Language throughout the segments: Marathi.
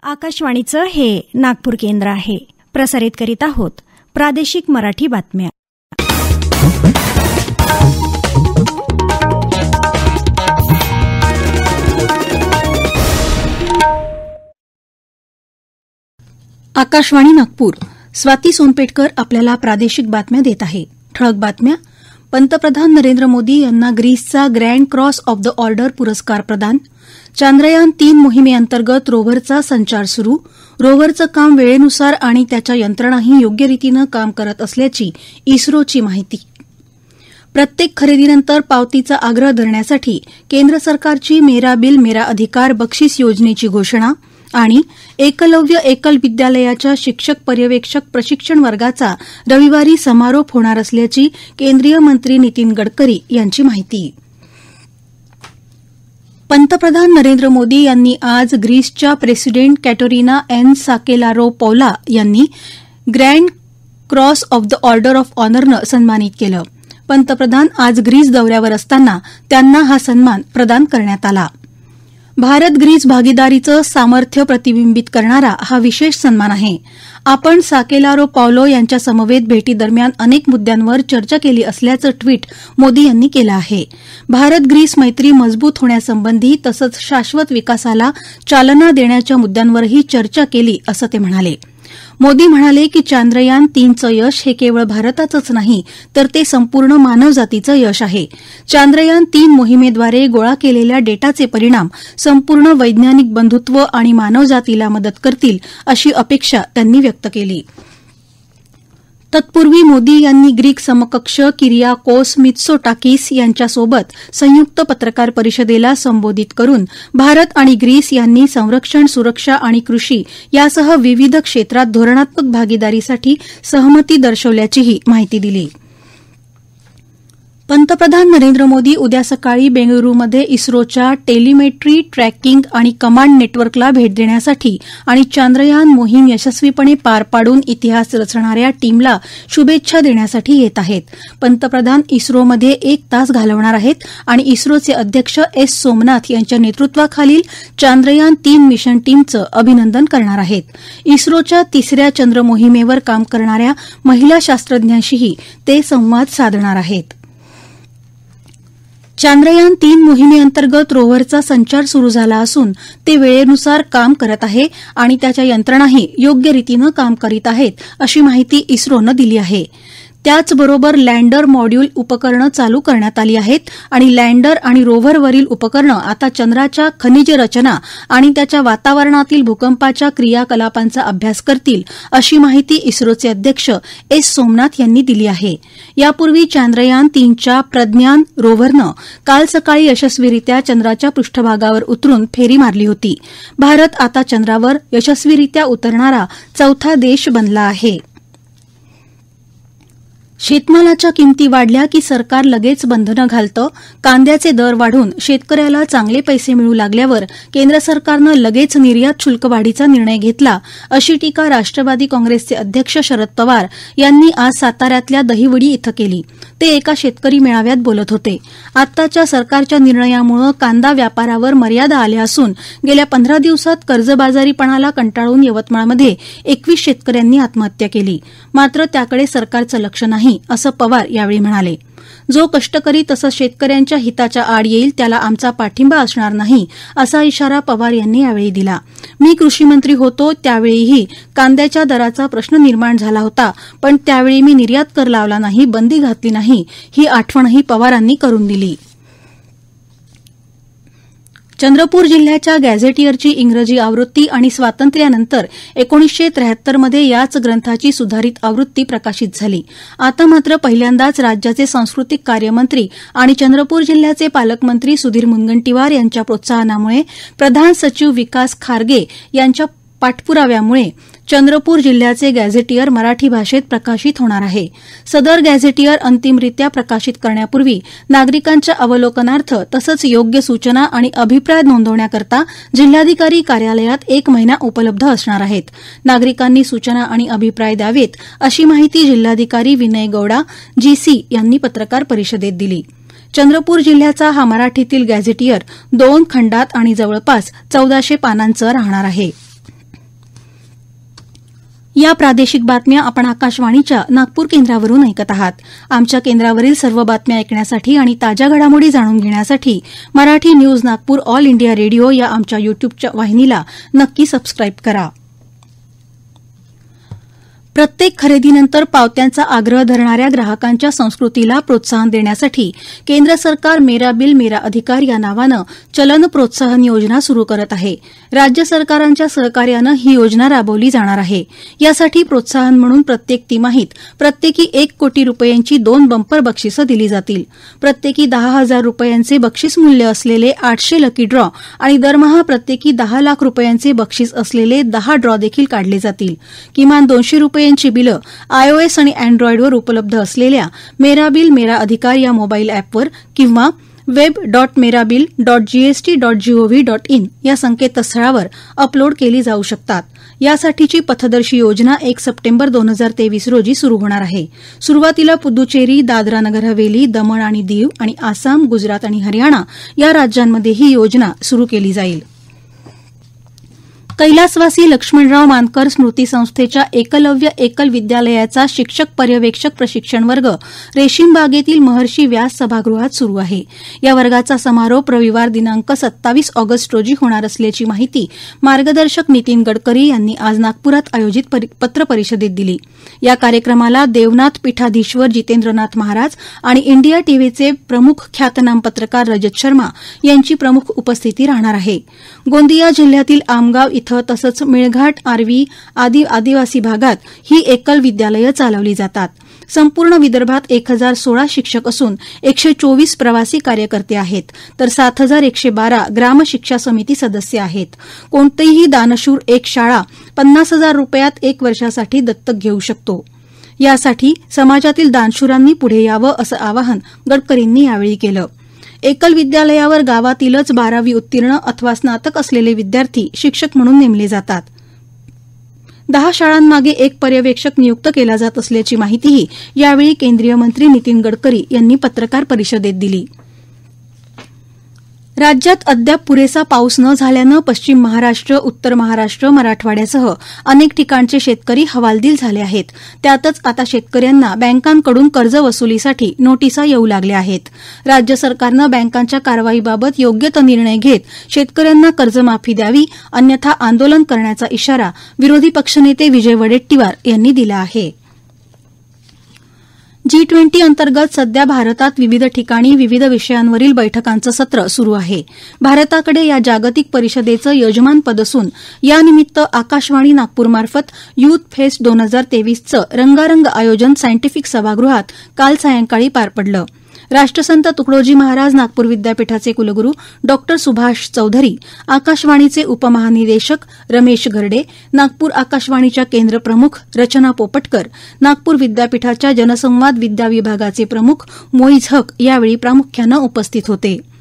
आकाशवाणीचं हे नागपूर केंद्र आहे. प्रसारित करीत आहोत प्रादेशिक मराठी बातम्या. आकाशवाणी नागपूर. स्वाती सोनपेटकर आपल्याला प्रादेशिक बातम्या देत आहे. ठळक बातम्या. पंतप्रधान नरेंद्र मोदी यांना ग्रीसचा grand cross of the order पुरस्कार प्रदान. चांद्रयान-3 मोहिमेअंतर्गत रोव्हरचा संचार सुरू. रोव्हरचं काम वेळेनुसार आणि त्याच्या यंत्रणाही योग्य रीतीनं काम करत असल्याची इस्रोची माहिती. प्रत्येक खरेदीनंतर पावतीचा आग्रह धरण्यासाठी केंद्र सरकारची मेरा बिल मेरा अधिकार बक्षीस योजनेची घोषणा. आणि एकलव्य एकल विद्यालयाच्या शिक्षक पर्यवेक्षक प्रशिक्षण वर्गाचा रविवारी समारोप होणार असल्याची केंद्रीय मंत्री नितीन गडकरी यांची माहिती. पंतप्रधान नरेंद्र मोदी यांनी आज ग्रीसच्या प्रेसिडेंट कॅटरिना एन साकेलारोपौला यांनी grand cross of the order of ऑनरनं सन्मानित केलं. पंतप्रधान आज ग्रीस दौऱ्यावर असताना त्यांना हा सन्मान प्रदान करण्यात आला. भारत ग्रीस भागीदारीचं सामर्थ्य प्रतिबिंबित करणारा हा विशेष सन्मान आहे. आपण साकेलारोपौलो यांच्या समवेत भेटीदरम्यान अनेक मुद्द्यांवर चर्चा केली असल्याचं ट्वीट मोदी यांनी केलं आहे. भारत ग्रीस मैत्री मजबूत होण्यासंबंधी तसंच शाश्वत विकासाला चालना देण्याच्या मुद्द्यांवरही चर्चा केली असं ते म्हणाले. मोदी म्हणाले की चांद्रयान-3चं यश हे केवळ भारताचंच नाही तर ते संपूर्ण मानवजातीचं यश आहे. चांद्रयान-3 मोहिमेद्वारे गोळा केलेल्या डेटाचे परिणाम संपूर्ण वैज्ञानिक बंधुत्व आणि मानवजातीला मदत करतील अशी अपेक्षा त्यांनी व्यक्त केली. तत्पूर्वी मोदी यांनी ग्रीक समकक्ष किरियाकोस मित्सोटाकिस यांच्यासोबत संयुक्त पत्रकार परिषदेला संबोधित करून भारत आणि ग्रीस यांनी संरक्षण, सुरक्षा आणि कृषी यासह विविध क्षेत्रात धोरणात्मक भागीदारीसाठी सहमती दर्शवल्याचीही माहिती दिली. पंतप्रधान नरेंद्र मोदी उद्या सकाळी बेंगळुरूमध्ये इस्रोच्या टेलिमेट्री, ट्रॅकिंग आणि कमांड नेटवर्कला भेट देण्यासाठी आणि चांद्रयान मोहीम यशस्वीपणे पार पाडून इतिहास रचणाऱ्या टीमला शुभेच्छा देण्यासाठी येत आहेत. पंतप्रधान इस्रोमध्ये 1 तास घालवणार आहेत आणि इस्रोचे अध्यक्ष एस सोमनाथ यांच्या नेतृत्वाखालील चांद्रयान-3 मिशन टीमचं अभिनंदन करणार आहेत. इस्रोच्या 3ऱ्या चंद्र मोहिमेवर काम करणाऱ्या महिला शास्त्रज्ञांशीही ते संवाद साधणार आहेत. चांद्रयान-3 मोहिमेअंतर्गत रोव्हरचा संचार सुरू झाला असून ते वेळेनुसार काम करत आहे आणि त्याच्या यंत्रणाही योग्य रीतीनं काम करीत आहेत अशी माहिती इस्रोनं दिली आहे. त्याचबरोबर लँडर मॉड्यूल उपकरणं चालू करण्यात आली आहेत आणि लँडर आणि रोव्हरवरील उपकरणं आता चंद्राच्या खनिज रचना आणि त्याच्या वातावरणातील भूकंपाच्या क्रियाकलापांचा अभ्यास करतील अशी माहिती इस्रोचे अध्यक्ष एस सोमनाथ यांनी दिली आहे. यापूर्वी चांद्रयान-3च्या प्रज्ञान रोव्हरनं काल सकाळी यशस्वीरित्या चंद्राच्या पृष्ठभागावर उतरून फेरी मारली होती. भारत आता चंद्रावर यशस्वीरित्या उतरणारा 4था देश बनला आहे. शेतमालाच्या किमती वाढल्या की सरकार लगेच बंधनं घालतं. कांद्याचे दर वाढून शेतकऱ्याला चांगले पैसे मिळू लागल्यावर केंद्र सरकारनं लगेच निर्यात शुल्क वाढीचा निर्णय घेतला अशी टीका राष्ट्रवादी काँग्रेसचे अध्यक्ष शरद पवार यांनी आज साताऱ्यातल्या दहिवडी इथं केली. ते एका शेतकरी मेळाव्यात बोलत होते. आत्ताच्या सरकारच्या निर्णयामुळे कांदा व्यापारावर मर्यादा आल्या असून गेल्या 15 दिवसात कर्जबाजारीपणाला कंटाळून यवतमाळमध्ये 21 शेतकऱ्यांनी आत्महत्या केली. मात्र त्याकडे सरकारचं लक्ष नाही असं पवार यावेळी म्हणाले. जो कष्टकरी तसंच शेतकऱ्यांच्या हिताच्या आड येईल त्याला आमचा पाठिंबा असणार नाही असा इशारा पवार यांनी यावेळी दिला. मी कृषीमंत्री होतो त्यावेळीही कांद्याच्या दराचा प्रश्न निर्माण झाला होता, पण त्यावेळी मी निर्यात कर लावला नाही, बंदी घातली नाही, ही आठवणही पवारांनी करून दिली. चंद्रपूर जिल्ह्याच्या गॅझेटियरची इंग्रजी आवृत्ती आणि स्वातंत्र्यानंतर 1973 मध्ये याच ग्रंथाची सुधारित आवृत्ती प्रकाशित झाली. आता मात्र पहिल्यांदाच राज्याचे सांस्कृतिक कार्यमंत्री आणि चंद्रपूर जिल्ह्याचे पालकमंत्री सुधीर मुनगंटीवार यांच्या प्रोत्साहनामुळे प्रधान सचिव विकास खारगे यांच्या पाठपुराव्यामुळे चंद्रपूर जिल्ह्याचे गॅझेटियर मराठी भाषेत प्रकाशित होणार आहे. सदर गॅझेटियर अंतिमरित्या प्रकाशित करण्यापूर्वी नागरिकांच्या अवलोकनार्थ तसंच योग्य सूचना आणि अभिप्राय नोंदवण्याकरता जिल्हाधिकारी कार्यालयात 1 महिना उपलब्ध असणार आहेत. नागरिकांनी सूचना आणि अभिप्राय द्यावेत अशी माहिती जिल्हाधिकारी विनय गौडा जीसी यांनी पत्रकार परिषदेत दिली. चंद्रपूर जिल्ह्याचा हा मराठीतील गॅझेटियर 2 खंडात आणि जवळपास 1400 पानांचं राहणार आहे. या प्रादेशिक बातम्या आपण आकाशवाणीच्या नागपूर केंद्रावरून ऐकत आहात. आमच्या केंद्रावरील सर्व बातम्या ऐकण्यासाठी आणि ताज्या घडामोडी जाणून घेण्यासाठी Marathi news Nagpur all India radio या आमच्या युट्यूबच्या वाहिनीला नक्की सबस्क्राईब करा. प्रत्येक खरेदीनंतर पावत्यांचा आग्रह धरणाऱ्या ग्राहकांच्या संस्कृतीला प्रोत्साहन देण्यासाठी केंद्र सरकार मेरा बिल मेरा अधिकार या नावानं चलन प्रोत्साहन योजना सुरू करत आहे. राज्य सरकारांच्या सहकार्यानं ही योजना राबवली जाणार आहे. यासाठी प्रोत्साहन म्हणून प्रत्येक तिमाहीत प्रत्येकी 1 कोटी रुपयांची 2 बंपर बक्षिसं दिली जातील. प्रत्येकी 10,000 रुपयांचे बक्षीस मूल्य असलेले 800 लकी ड्रॉ आणि दरमहा प्रत्येकी 10 लाख रुपयांचे बक्षीस असलेले 10 ड्रॉ देखील काढले जातील. किमान 200 रुपयांची बिलं आयओएस आणि अँड्रॉइडवर उपलब्ध असलेल्या मेरा बिल मेरा अधिकार या मोबाईल अॅपवर किंवा web.merabil.gst.gov.in या संकेतस्थळावर अपलोड केली जाऊ शकतात. यासाठीची पथदर्शी योजना 1 सप्टेंबर 2023 रोजी सुरू होणार आहे. सुरुवातीला पुदुचेरी, दादरा नगर हवेली, दमण आणि दीव आणि आसाम, गुजरात आणि हरियाणा या राज्यांमध्ये ही योजना सुरू केली जाईल. कैलासवासी लक्ष्मणराव मानकर स्मृती संस्थेच्या एकलव्य एकल विद्यालयाचा शिक्षक पर्यवेक्षक प्रशिक्षण वर्ग रेशीमबागेतील महर्षी व्यास सभागृहात सुरू आहे. या वर्गाचा समारोप रविवार दिनांक 27 ऑगस्ट रोजी होणार असल्याची माहिती मार्गदर्शक नितीन गडकरी यांनी आज नागपुरात आयोजित पत्रपरिषदेत दिली. या कार्यक्रमाला देवनाथ पीठाधीश्वर जितेंद्रनाथ महाराज आणि इंडिया टीव्हीचे प्रमुख ख्यातनाम पत्रकार रजत शर्मा यांची प्रमुख उपस्थिती राहणार आहे. गोंदिया जिल्ह्यातील आमगाव इथं तसंच मेळघाट, आर्वी आदी आदिवासी भागात ही एकल विद्यालयं चालवली जातात. संपूर्ण विदर्भात 1016 शिक्षक असून 124 प्रवासी कार्यकर्ते आहेत, तर 7112 ग्रामशिक्षा समिती सदस्य आहेत. कोणतीही दानशूर एक शाळा 50,000 रुपयात 1 वर्षासाठी दत्तक घेऊ शकतो. यासाठी समाजातील दानशूरांनी पुढे यावं असं आवाहन गडकरींनी यावेळी केलं. एकल विद्यालयावर गावातीलच 12वी उत्तीर्ण अथवा स्नातक असलेले विद्यार्थी शिक्षक म्हणून नेमले जातात. 10 शाळांमागे 1 पर्यवेक्षक नियुक्त केला जात असल्याची माहितीही यावेळी केंद्रीय मंत्री नितीन गडकरी यांनी पत्रकार परिषदेत दिली. राज्यात अद्याप पुरेसा पाऊस न झाल्यानं पश्चिम महाराष्ट्र, उत्तर महाराष्ट्र, मराठवाड्यासह अनेक ठिकाणचे शेतकरी हवालदिल झाले आहेत. त्यातच आता शेतकऱ्यांना बँकांकडून कर्ज वसुलीसाठी नोटिसा येऊ लागल्या आहेत. राज्य सरकारनं बँकांच्या कारवाईबाबत योग्य तो निर्णय घेत शेतकऱ्यांना कर्जमाफी द्यावी, अन्यथा आंदोलन करण्याचा इशारा विरोधी पक्षनेते विजय वडेट्टीवार यांनी दिला आहे. G20 अंतर्गत सध्या भारतात विविध ठिकाणी विविध विषयांवरील बैठकांचं सत्र सुरू आहे. भारताकडे या जागतिक परिषदेचं यजमानपद असून यानिमित्त आकाशवाणी नागपूरमार्फत युथ फेस्ट 2023चं रंगारंग आयोजन सायंटिफिक सभागृहात काल सायंकाळी पार पडलं. राष्ट्रसंत तुकडोजी महाराज नागपूर विद्यापीठाचे कुलगुरू डॉ सुभाष चौधरी, आकाशवाणीचे उपमहानिदेशक रमेश घरडे, नागपूर आकाशवाणीच्या केंद्र प्रमुख रचना पोपटकर, नागपूर विद्यापीठाच्या जनसंवाद विद्या विभागाचे प्रमुख मोईज हक यावेळी प्रामुख्यानं उपस्थित होते.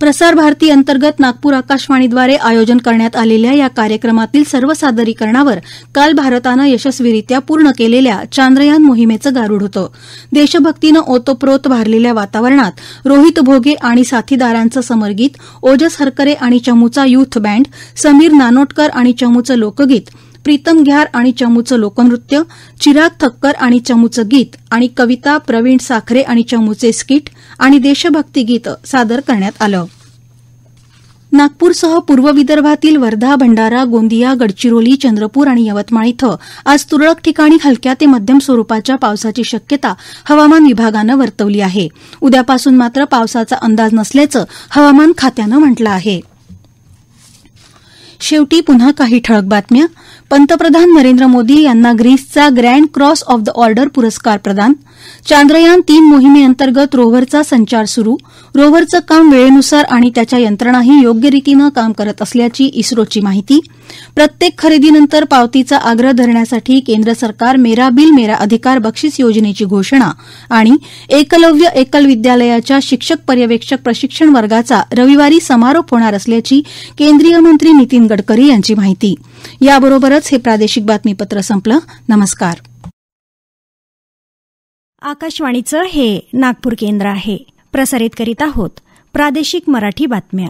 प्रसार भारती अंतर्गत नागपूर आकाशवाणीद्वारे आयोजन करण्यात आलेल्या या कार्यक्रमातील सर्व सादरीकरणावर काल भारतानं यशस्वीरित्या पूर्ण केलेल्या चांद्रयान मोहिमेचं गारूड होतं. देशभक्तीनं ओतप्रोत भारलेल्या वातावरणात रोहित भोगे आणि साथीदारांचं समरगीत, ओजस हरकरे आणि चमूचा युथ बँड, समीर नानोटकर आणि चमूचं लोकगीत, प्रीतम घ्यार आणि चमूचं लोकनृत्य, चिराग थक्कर आणि चमूचं गीत आणि कविता प्रवीण साखरे आणि चमूचे स्किट आणि देशभक्ती गीत सादर करण्यात आलं. नागपूरसह पूर्व विदर्भातील वर्धा, भंडारा, गोंदिया, गडचिरोली, चंद्रपूर आणि यवतमाळ इथं आज तुरळक ठिकाणी हलक्या ते मध्यम स्वरूपाच्या पावसाची शक्यता हवामान विभागानं वर्तवली आहे. उद्यापासून मात्र पावसाचा अंदाज नसल्याचं हवामान खात्यानं म्हटलं आहे. शेवटी पुन्हा काही ठळक बातम्या. पंतप्रधान नरेंद्र मोदी यांना ग्रीसचा grand cross of the order पुरस्कार प्रदान. चांद्रयान 3 मोहिमेअंतर्गत रोव्हरचा संचार सुरू. रोव्हरचं काम वेळेनुसार आणि त्याच्या यंत्रणाही योग्य रीतीनं काम करत असल्याची इस्रोची माहिती. प्रत्येक खरेदीनंतर पावतीचा आग्रह धरण्यासाठी केंद्र सरकार मेरा बिल मेरा अधिकार बक्षीस योजनेची घोषणा आणि एकलव्य एकल विद्यालयाच्या शिक्षक पर्यवेक्षक प्रशिक्षण वर्गाचा रविवारी समारोप होणार असल्याची केंद्रीय मंत्री नितीन गडकरी यांची माहिती. याबरोबरच हे प्रादेशिक बातमीपत्र संपलं. नमस्कार. आकाशवाणीचं हे नागपूर केंद्र आहे. प्रसारित करीत आहोत प्रादेशिक मराठी बातम्या.